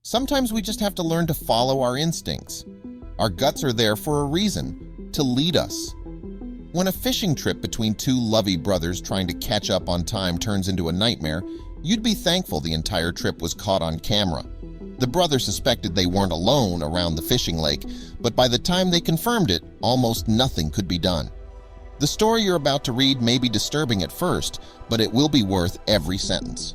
Sometimes we just have to learn to follow our instincts. Our guts are there for a reason, to lead us. When a fishing trip between two lovey brothers trying to catch up on time turns into a nightmare, you'd be thankful the entire trip was caught on camera. The brothers suspected they weren't alone around the fishing lake, but by the time they confirmed it, almost nothing could be done. The story you're about to read may be disturbing at first, but it will be worth every sentence.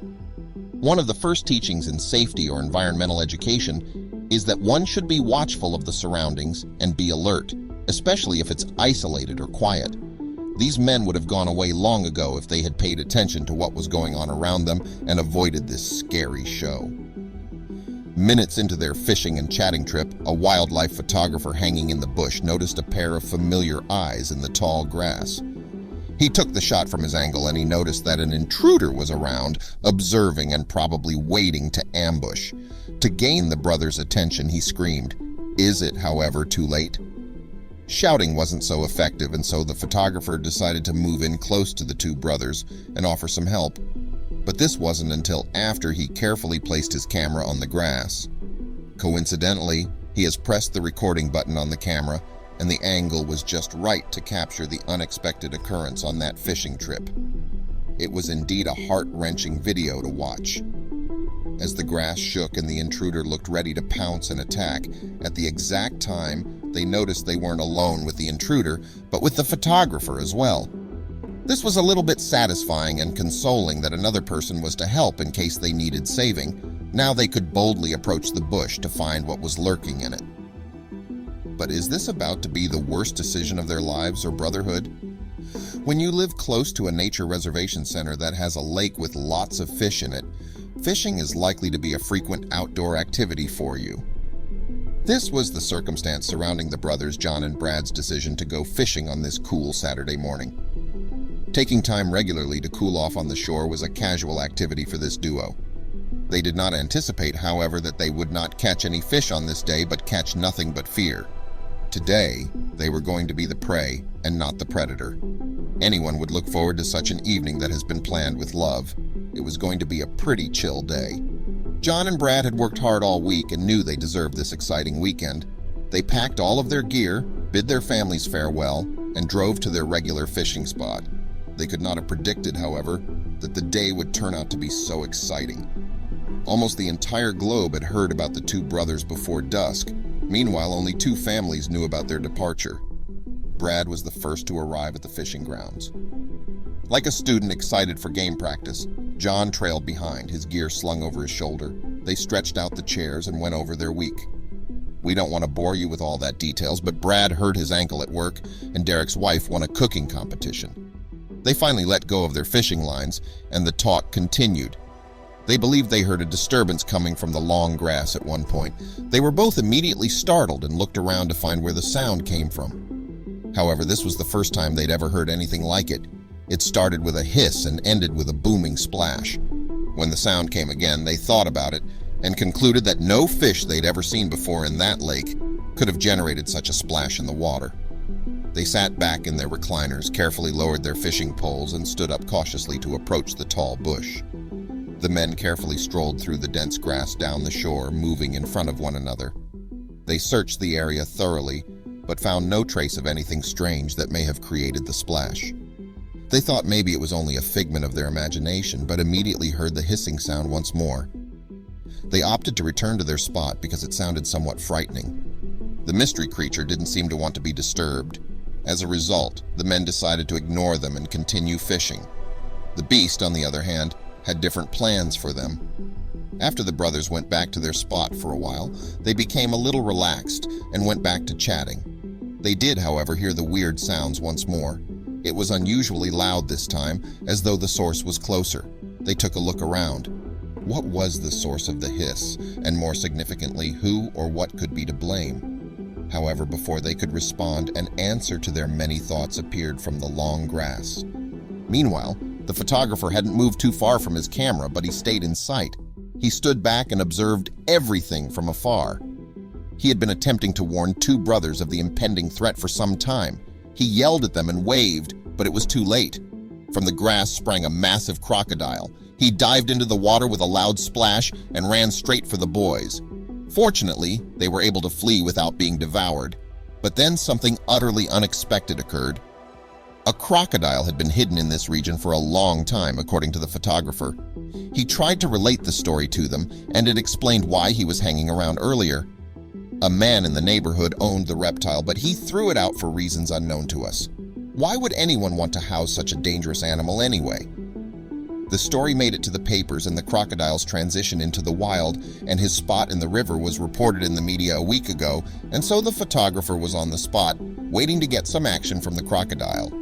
One of the first teachings in safety or environmental education is that one should be watchful of the surroundings and be alert, especially if it's isolated or quiet. These men would have gone away long ago if they had paid attention to what was going on around them and avoided this scary show. Minutes into their fishing and chatting trip, a wildlife photographer hanging in the bush noticed a pair of familiar eyes in the tall grass. He took the shot from his angle and he noticed that an intruder was around, observing and probably waiting to ambush. To gain the brothers' attention, he screamed. Is it, however, too late? Shouting wasn't so effective, and so the photographer decided to move in close to the two brothers and offer some help. But this wasn't until after he carefully placed his camera on the grass. Coincidentally, he has pressed the recording button on the camera, and the angle was just right to capture the unexpected occurrence on that fishing trip. It was indeed a heart-wrenching video to watch. As the grass shook and the intruder looked ready to pounce and attack, at the exact time, they noticed they weren't alone with the intruder, but with the photographer as well. This was a little bit satisfying and consoling that another person was to help in case they needed saving. Now they could boldly approach the bush to find what was lurking in it. But is this about to be the worst decision of their lives or brotherhood? When you live close to a nature reservation center that has a lake with lots of fish in it, fishing is likely to be a frequent outdoor activity for you. This was the circumstance surrounding the brothers John and Brad's decision to go fishing on this cool Saturday morning. Taking time regularly to cool off on the shore was a casual activity for this duo. They did not anticipate, however, that they would not catch any fish on this day but catch nothing but fear. Today, they were going to be the prey and not the predator. Anyone would look forward to such an evening that has been planned with love. It was going to be a pretty chill day. John and Brad had worked hard all week and knew they deserved this exciting weekend. They packed all of their gear, bid their families farewell, and drove to their regular fishing spot. They could not have predicted, however, that the day would turn out to be so exciting. Almost the entire globe had heard about the two brothers before dusk. Meanwhile, only two families knew about their departure. Brad was the first to arrive at the fishing grounds. Like a student excited for game practice, John trailed behind, his gear slung over his shoulder. They stretched out the chairs and went over their week. We don't want to bore you with all that details, but Brad hurt his ankle at work, and Derek's wife won a cooking competition. They finally let go of their fishing lines, and the talk continued. They believed they heard a disturbance coming from the long grass at one point. They were both immediately startled and looked around to find where the sound came from. However, this was the first time they'd ever heard anything like it. It started with a hiss and ended with a booming splash. When the sound came again, they thought about it and concluded that no fish they'd ever seen before in that lake could have generated such a splash in the water. They sat back in their recliners, carefully lowered their fishing poles, and stood up cautiously to approach the tall bush. The men carefully strolled through the dense grass down the shore, moving in front of one another. They searched the area thoroughly, but found no trace of anything strange that may have created the splash. They thought maybe it was only a figment of their imagination, but immediately heard the hissing sound once more. They opted to return to their spot because it sounded somewhat frightening. The mystery creature didn't seem to want to be disturbed. As a result, the men decided to ignore them and continue fishing. The beast, on the other hand, had different plans for them. After the brothers went back to their spot for a while, they became a little relaxed and went back to chatting. They did, however, hear the weird sounds once more. It was unusually loud this time, as though the source was closer. They took a look around. What was the source of the hiss, and more significantly, who or what could be to blame? However, before they could respond, an answer to their many thoughts appeared from the long grass. Meanwhile, the photographer hadn't moved too far from his camera, but he stayed in sight. He stood back and observed everything from afar. He had been attempting to warn two brothers of the impending threat for some time. He yelled at them and waved, but it was too late. From the grass sprang a massive crocodile. He dived into the water with a loud splash and ran straight for the boys. Fortunately, they were able to flee without being devoured. But then something utterly unexpected occurred. A crocodile had been hidden in this region for a long time, according to the photographer. He tried to relate the story to them, and it explained why he was hanging around earlier. A man in the neighborhood owned the reptile, but he threw it out for reasons unknown to us. Why would anyone want to house such a dangerous animal anyway? The story made it to the papers, and the crocodile's transition into the wild and his spot in the river was reported in the media a week ago, and so the photographer was on the spot, waiting to get some action from the crocodile.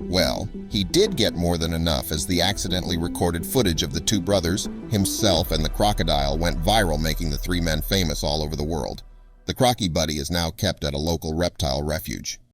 Well, he did get more than enough, as the accidentally recorded footage of the two brothers, himself and the crocodile, went viral, making the three men famous all over the world. The Crocky Buddy is now kept at a local reptile refuge.